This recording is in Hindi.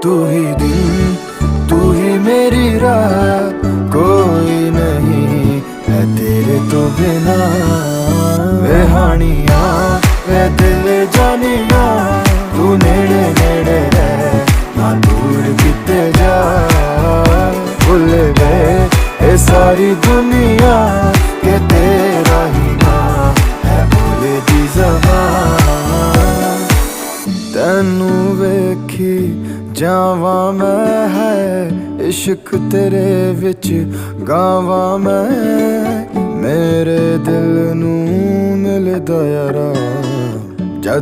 तू ही दिन, तू ही मेरी रात, कोई नहीं है तेरे तो बिना। वे हानिया वे दिल जानिया, तू नेड़े नेड़े रह ना दूर किते जा। भुल गए ये सारी दुनिया के तेरा ही ना है बोले दी ज़बान। तैनू वेखी जावा मैं है इश्क तेरे विच गावा मैं। मेरे दिल नू मिलदा यारा